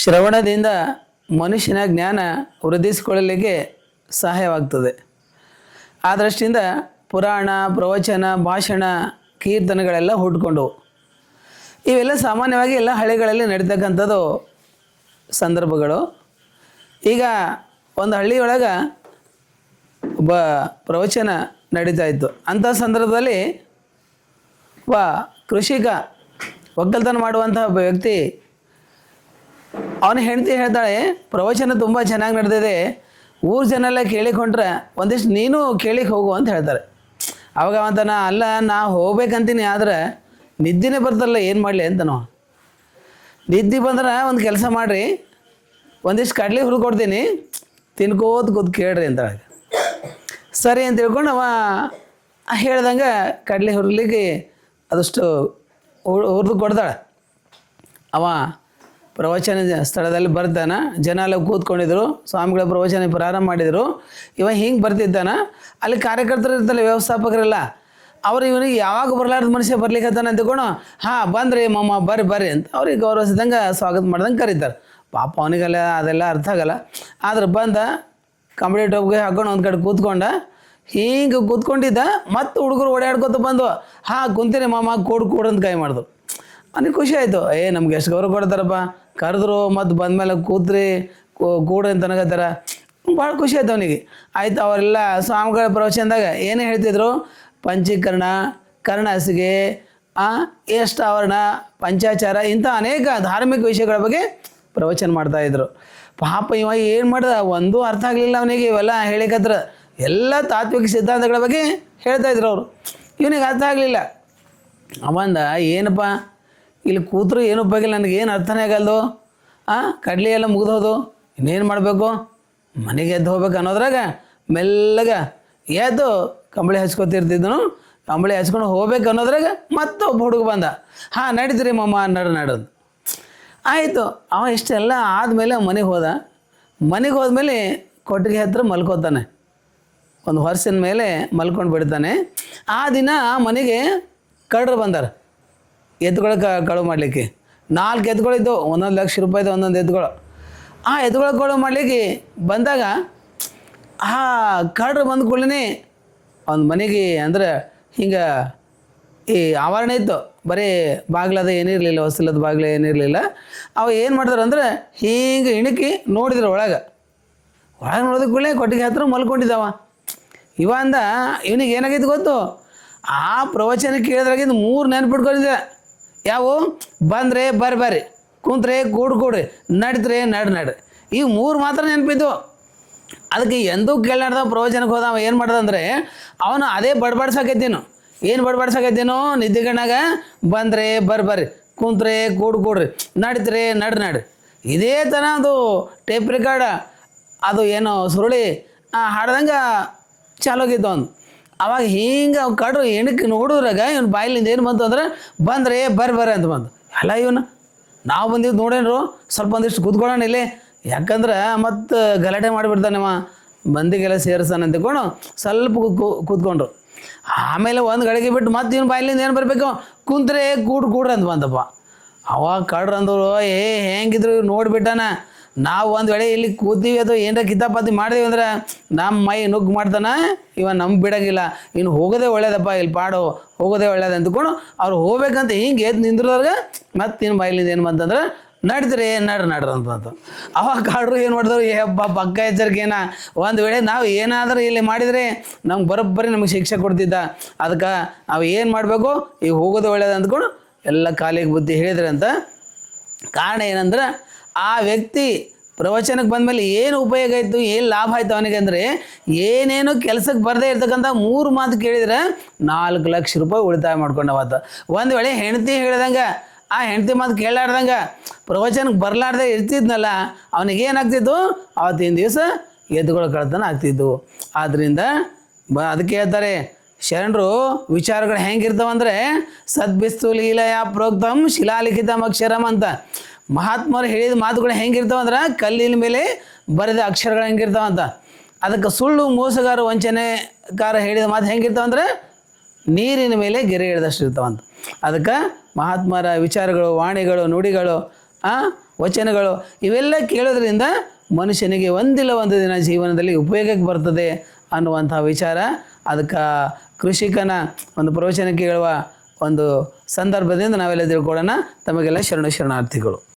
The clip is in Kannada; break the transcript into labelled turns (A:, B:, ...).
A: ಶ್ರವಣದಿಂದ ಮನುಷ್ಯನ ಜ್ಞಾನ ವೃದ್ಧಿಸಿಕೊಳ್ಳಲಿಕ್ಕೆ ಸಹಾಯವಾಗ್ತದೆ. ಆ ದೃಷ್ಟಿಯಿಂದ ಪುರಾಣ, ಪ್ರವಚನ, ಭಾಷಣ, ಕೀರ್ತನೆಗಳೆಲ್ಲ ಹುಟ್ಕೊಂಡವು. ಇವೆಲ್ಲ ಸಾಮಾನ್ಯವಾಗಿ ಎಲ್ಲ ಹಳ್ಳಿಗಳಲ್ಲಿ ನಡೀತಕ್ಕಂಥದ್ದು ಸಂದರ್ಭಗಳು. ಈಗ ಒಂದು ಹಳ್ಳಿಯೊಳಗೆ ಒಬ್ಬ ಪ್ರವಚನ ನಡೀತಾ ಇತ್ತು. ಅಂಥ ಸಂದರ್ಭದಲ್ಲಿ ಒಬ್ಬ ಕೃಷಿಕ, ಒಕ್ಕಲ್ತನ ಮಾಡುವಂಥ ಒಬ್ಬ ವ್ಯಕ್ತಿ, ಅವನ ಹೆಂಡತಿ ಹೇಳ್ತಾಳೆ, ಪ್ರವಚನ ತುಂಬ ಚೆನ್ನಾಗಿ ನಡೆದಿದೆ, ಊರು ಜನ ಎಲ್ಲ ಕೇಳಿಕೊಂಡ್ರೆ ಒಂದಿಷ್ಟು ನೀನು ಕೇಳಿಕ್ಕೆ ಹೋಗು ಅಂತ ಹೇಳ್ತಾರೆ. ಅವಾಗ ಅವಂತಾನ, ಅಲ್ಲ ನಾ ಹೋಗ್ಬೇಕಂತೀನಿ, ಆದರೆ ನಿದ್ದೆನೇ ಬರ್ತಲ್ಲ, ಏನು ಮಾಡಲಿ ಅಂತ. ನಾವು ನಿದ್ದೆ ಬಂದ್ರೆ ಒಂದು ಕೆಲಸ ಮಾಡಿರಿ, ಒಂದಿಷ್ಟು ಕಡ್ಲೆ ಹುರಿದು ಕೊಡ್ತೀನಿ, ತಿನ್ಕೋತ ಕೂತ್ ಕೇಳ್ರಿ ಅಂತ. ಸರಿ ಅಂತ ತಿಳ್ಕೊಂಡು ಅವ ಹೇಳ್ದಂಗೆ ಕಡ್ಲೆ ಹುರಿಲಿಕ್ಕೆ ಅದಷ್ಟು ಹುರಿದು ಕೊಡ್ತಾಳೆ. ಅವ ಪ್ರವಚನ ಸ್ಥಳದಲ್ಲಿ ಬರ್ತಾನೆ, ಜನ ಎಲ್ಲ ಕೂತ್ಕೊಂಡಿದ್ರು, ಸ್ವಾಮಿಗಳ ಪ್ರವಚನ ಪ್ರಾರಂಭ ಮಾಡಿದರು. ಇವ ಹಿಂಗೆ ಬರ್ತಿದ್ದಾನ, ಅಲ್ಲಿ ಕಾರ್ಯಕರ್ತರು ಇರ್ತಾರೆ, ವ್ಯವಸ್ಥಾಪಕರೆಲ್ಲ, ಅವ್ರು ಇವನಿಗೆ ಯಾವಾಗ ಬರಲಾರ್ದ ಮನುಷ್ಯ ಬರ್ಲಿಕ್ಕತ್ತಾನೆ ಅಂದ್ಕೊಂಡು, ಹಾಂ ಬಂದ್ರಿ ಮಮ್ಮ ಬರ್ರಿ ಅಂತ ಅವ್ರಿಗೆ ಗೌರವಿಸಿದಂಗೆ ಸ್ವಾಗತ ಮಾಡ್ದಂಗೆ ಕರೀತಾರೆ. ಪಾಪ ಅವನಿಗೆಲ್ಲ ಅದೆಲ್ಲ ಅರ್ಥ ಆಗಲ್ಲ. ಆದ್ರೆ ಬಂದ ಕಂಬಳಿ ಟೊಬ್ಗೆ ಹಾಕೊಂಡು ಒಂದು ಕಡೆ ಕೂತ್ಕೊಂಡ, ಹಿಂಗೆ ಕೂತ್ಕೊಂಡಿದ್ದ. ಮತ್ತು ಹುಡುಗರು ಓಡಾಡ್ಕೊತ ಬಂದು, ಹಾಂ ಕುಂತೀನಿ ಮಾಮ, ಕೂಡು ಅಂತ ಕೈ ಮಾಡಿದ್ರು. ಅವನಿಗೆ ಖುಷಿ ಆಯಿತು. ನಮ್ಗೆ ಎಷ್ಟು ಗೌರವ ಕೊಡ್ತಾರಪ್ಪ, ಕರೆದ್ರು ಮತ್ತು ಬಂದಮೇಲೆ ಕೂತ್ರಿ ಕೂಡ್ರಿ ಅಂತ ಅನ್ನಕತ್ತಾರ. ಭಾಳ ಖುಷಿ ಆಯ್ತು ಅವನಿಗೆ. ಆಯ್ತು, ಅವರೆಲ್ಲ ಸ್ವಾಮಿಗಳ ಪ್ರವಚನದಾಗ ಏನೇ ಹೇಳ್ತಿದ್ರು, ಪಂಚೀಕರಣ, ಕರ್ಣಾಸಿಗೆ, ಎಷ್ಟು ಆವರಣ, ಪಂಚಾಚಾರ, ಇಂಥ ಅನೇಕ ಧಾರ್ಮಿಕ ವಿಷಯಗಳ ಬಗ್ಗೆ ಪ್ರವಚನ ಮಾಡ್ತಾಯಿದ್ರು. ಪಾಪ ಇವ ಏನು ಮಾಡ್ದ, ಒಂದೂ ಅರ್ಥ ಆಗಲಿಲ್ಲ ಅವನಿಗೆ. ಇವೆಲ್ಲ ಹೇಳಿಕತ್ರ ಎಲ್ಲ ತಾತ್ವಿಕ ಸಿದ್ಧಾಂತಗಳ ಬಗ್ಗೆ ಹೇಳ್ತಾಯಿದ್ರು ಅವರು. ಇವನಿಗೆ ಅರ್ಥ ಆಗಲಿಲ್ಲ. ಅವಂದ, ಏನಪ್ಪ ಇಲ್ಲಿ ಕೂತ್ರು ಏನು ಉಪಯೋಗಿಲ್ಲ, ನನಗೇನು ಅರ್ಥನೇ ಆಗಲ್ದು, ಕಡ್ಲಿ ಎಲ್ಲ ಮುಗಿದೋದು, ಇನ್ನೇನು ಮಾಡಬೇಕು, ಮನೆಗೆ ಎದ್ದು ಹೋಗ್ಬೇಕು ಅನ್ನೋದ್ರಾಗ ಮೆಲ್ಲಗ ಎದ್ದು ಕಂಬಳಿ ಹಚ್ಕೊತಿರ್ತಿದ್ದನು. ಕಂಬಳಿ ಹಚ್ಕೊಂಡು ಹೋಗ್ಬೇಕು ಅನ್ನೋದ್ರಾಗ ಮತ್ತೊಬ್ಬ ಹುಡುಗ ಬಂದ, ಹಾಂ ನಡೀತೀರಿ ಮಮ್ಮ ನಡೋದು. ಆಯಿತು, ಅವ ಇಷ್ಟೆಲ್ಲ ಆದಮೇಲೆ ಮನೆಗೆ ಹೋದ. ಮನೆಗೆ ಹೋದ್ಮೇಲೆ ಕೊಟ್ಟಿಗೆ ಹತ್ರ ಮಲ್ಕೋತಾನೆ, ಒಂದು ವರ್ಷದ ಮೇಲೆ ಮಲ್ಕೊಂಡು ಬಿಡ್ತಾನೆ. ಆ ದಿನ ಮನೆಗೆ ಕಳ್ಳರು ಬಂದಾರ ಎತ್ತುಗಳ ಕಳುವು ಮಾಡಲಿಕ್ಕೆ. 4 ಎತ್ತುಗಳಿದ್ದು, 1 ಲಕ್ಷ ರೂಪಾಯಿದು ಒಂದೊಂದು ಎತ್ತುಗಳು. ಆ ಎತ್ತುಗಳ ಕಳುವು ಮಾಡಲಿಕ್ಕೆ ಬಂದಾಗ ಆ ಕಳ್ಳರು ಬಂದ ಕೂಡಲೇ ಒಂದು ಮನೆಗೆ, ಅಂದ್ರೆ ಹಿಂಗೆ ಈ ಆವರಣ ಇತ್ತು, ಬರೀ ಬಾಗಿಲದ ಏನಿರಲಿಲ್ಲ, ಹೊಸಲದ ಬಾಗಿಲು ಏನಿರಲಿಲ್ಲ. ಅವು ಏನು ಮಾಡಿದ್ರು ಅಂದ್ರೆ ಹಿಂಗೆ ಇಣುಕಿ ನೋಡಿದ್ರು ಒಳಗೆ ನೋಡಿದ ಕೂಡಲೇ ಕೊಟ್ಟಿಗೆ ಹತ್ರ ಮಲ್ಕೊಂಡಿದ್ದಾವ. ಇವ ಅಂದ, ಇವನಿಗೆ ಏನಾಗೈತೆ ಗೊತ್ತು, ಆ ಪ್ರವಚನ ಕೇಳಿದ್ರಾಗಿಂದ 3 ನೆನ್ಪಿಟ್ಕೊಂಡಿದ್ದೆ. ಯಾವು, ಬಂದರೆ ಬರ್ರಿ, ಕುಂತ್ರೆ ಕೂಡ್ರಿ, ನಡಿದ್ರೆ ನಡ್ರಿ, ಈ 3 ಮಾತ್ರ ನೆನಪಿದ್ದು. ಅದಕ್ಕೆ ಎಂದೂ ಕೇಳಾರ್ದ ಪ್ರವಚನಕ್ಕೆ ಹೋದ. ಅವ ಏನು ಮಾಡ್ದಂದ್ರೆ, ಅವನು ಅದೇ ಬಡ್ಬಡ್ಸಾಕೈತೇನು, ಏನು ಬಡ್ಬಡ್ಸಾಕೈತೇನೋ ನಿದ್ದೆಗಣ್ಣಾಗ, ಬಂದರೆ ಬರ್ರಿ, ಕುಂತ್ರೆ ಕೂಡ್ರಿ, ನಡಿದ್ರೆ ನಡ್ರಿ. ಇದೇ ಥರ ಅದು ಟೇಪ್ ರೆಕಾರ್ಡ, ಅದು ಏನೋ ಸುರುಳಿ ಹಾಡ್ದಂಗೆ ಚಾಲೋಗಿತ್ತು ಅವನು. ಅವಾಗ ಹಿಂಗೆ ಅವು ಕಡ್ರು ಎಣಕ್ಕೆ ನೋಡಿದ್ರಾಗ ಇವನು ಬಾಯಿಲಿಂದ ಏನು ಬಂತು ಅಂದ್ರೆ, ಬಂದರೆ ಬರ್ರಿ ಅಂತ ಬಂತು. ಅಲ್ಲ ಇವನು, ನಾವು ಬಂದಿದ್ದು ನೋಡೇನ್ರು, ಸ್ವಲ್ಪ ಒಂದಿಷ್ಟು ಕೂತ್ಕೊಳ್ಳೋಣ ಇಲ್ಲಿ, ಯಾಕಂದ್ರೆ ಮತ್ತು ಗಲಾಟೆ ಮಾಡಿಬಿಡ್ತಾನೆವ, ಮಂದಿಗೆಲ್ಲ ಸೇರಿಸ್ತಾನೆ ಅಂದ್ಕೊಂಡು ಸ್ವಲ್ಪ ಕೂತ್ಕೊಂಡ್ರು. ಆಮೇಲೆ ಒಂದು ಗಳಿಗೆ ಬಿಟ್ಟು ಮತ್ತೆ ಇವನು ಬಾಯಿಲಿಂದ ಏನು ಬರಬೇಕು, ಕುಂತ್ರೆ ಕೂಡ್ರಿ ಅಂತ ಬಂದಪ್ಪ. ಅವಾಗ ಕಡ್ರು ಅಂದರು, ಹೆಂಗಿದ್ರು ನೋಡಿಬಿಟ್ಟಾನ, ನಾವು ಒಂದು ವೇಳೆ ಇಲ್ಲಿ ಕೂತೀವಿ ಅದು ಏನರ ಕಿತಾಪಾತಿ ಮಾಡಿದೀವಿ ಅಂದ್ರೆ ನಮ್ಮ ಮೈ ನುಗ್ಗು ಮಾಡ್ತಾನೆ, ಇವ ನಮ್ಗೆ ಬಿಡೋಂಗಿಲ್ಲ, ಇನ್ನು ಹೋಗೋದೇ ಒಳ್ಳೇದಪ್ಪ, ಇಲ್ಲಿ ಪಾಡು ಹೋಗೋದೇ ಒಳ್ಳೇದು ಅಂದ್ಕೊಂಡು ಅವ್ರು ಹೋಗ್ಬೇಕಂತ ಹಿಂಗೆ ಎದ್ದು ನಿಂದ್ರದಾಗ ಮತ್ತೆ ಇನ್ನು ಬಾಯಿಲಿಂದ ಏನು ಬಂತಂದ್ರೆ, ನಡ್ರಿ ನಡ್ರಿ ಅಂತಂತು. ಅವಾಗ ಕಾಡ್ರು ಏನು ಮಾಡಿದ್ರು, ಹಬ್ಬ ಪಕ್ಕ ಎಚ್ಚರಿಕೆನ, ಒಂದು ವೇಳೆ ನಾವು ಏನಾದರೂ ಇಲ್ಲಿ ಮಾಡಿದರೆ ನಮ್ಗೆ ಬರೋಬ್ಬರಿ ನಮಗೆ ಶಿಕ್ಷೆ ಕೊಡ್ತಿದ್ದ, ಅದಕ್ಕೆ ನಾವು ಏನು ಮಾಡಬೇಕು, ಈಗ ಹೋಗೋದು ಒಳ್ಳೇದು ಅಂದ್ಕೊಂಡು ಎಲ್ಲ ಕಾಲಿಗೆ ಬುದ್ಧಿ ಹೇಳಿದ್ರೆ ಅಂತ. ಕಾರಣ ಏನಂದ್ರೆ, ಆ ವ್ಯಕ್ತಿ ಪ್ರವಚನಕ್ಕೆ ಬಂದಮೇಲೆ ಏನು ಉಪಯೋಗ ಆಯಿತು, ಏನು ಲಾಭ ಆಯಿತು ಅವನಿಗೆ ಅಂದರೆ, ಏನೇನು ಕೆಲಸಕ್ಕೆ ಬರದೇ ಇರ್ತಕ್ಕಂಥ 3 ಮಾತು ಕೇಳಿದರೆ 4 ಲಕ್ಷ ರೂಪಾಯಿ ಉಳಿತಾಯ ಮಾಡ್ಕೊಂಡವತ್ತು. ಒಂದು ವೇಳೆ ಹೆಂಡತಿ ಹೇಳ್ದಂಗೆ, ಆ ಹೆಂಡತಿ ಮಾತು ಕೇಳಾರ್ದಂಗೆ ಪ್ರವಚನಕ್ಕೆ ಬರಲಾರ್ದೆ ಇರ್ತಿದ್ನಲ್ಲ, ಅವನಿಗೇನಾಗ್ತಿತ್ತು, ಆವತ್ತಿನ ದಿವಸ ಎದ್ದುಗಳ ಕಳ್ತನ ಆಗ್ತಿದ್ದು. ಆದ್ದರಿಂದ ಅದಕ್ಕೆ ಹೇಳ್ತಾರೆ ಶರಣರು, ವಿಚಾರಗಳು ಹೆಂಗಿರ್ತಾವಂದರೆ, ಸದ್ಬಿಸ್ತು ಲೀಲಯ ಪ್ರೋಕ್ತಂ ಶಿಲಾಲಿಖಿತಂ ಅಕ್ಷರಂ ಅಂತ. ಮಹಾತ್ಮರು ಹೇಳಿದ ಮಾತುಗಳು ಹೆಂಗಿರ್ತಾವಂದ್ರೆ, ಕಲ್ಲಿನ ಮೇಲೆ ಬರೆದ ಅಕ್ಷರಗಳು ಹೆಂಗಿರ್ತಾವಂತ. ಅದಕ್ಕೆ ಸುಳ್ಳು ಮೋಸಗಾರ ವಂಚನೆಕಾರ ಹೇಳಿದ ಮಾತು ಹೆಂಗಿರ್ತಾವಂದ್ರೆ, ನೀರಿನ ಮೇಲೆ ಗೆರೆ ಹಿಡಿದಷ್ಟು ಇರ್ತಾವಂತ. ಅದಕ್ಕೆ ಮಹಾತ್ಮರ ವಿಚಾರಗಳು, ವಾಣಿಗಳು, ನುಡಿಗಳು ವಚನಗಳು ಇವೆಲ್ಲ ಕೇಳೋದ್ರಿಂದ ಮನುಷ್ಯನಿಗೆ ಒಂದಿಲ್ಲ ಒಂದು ದಿನ ಜೀವನದಲ್ಲಿ ಉಪಯೋಗಕ್ಕೆ ಬರ್ತದೆ ಅನ್ನುವಂಥ ವಿಚಾರ. ಅದಕ್ಕೆ ಕೃಷಿಕನ ಒಂದು ಪ್ರವಚನ ಕೇಳುವ ಒಂದು ಸಂದರ್ಭದಿಂದ ನಾವೆಲ್ಲ ತಿಳ್ಕೊಳ್ಳೋಣ. ತಮಗೆಲ್ಲ ಶರಣಾರ್ಥಿಗಳು.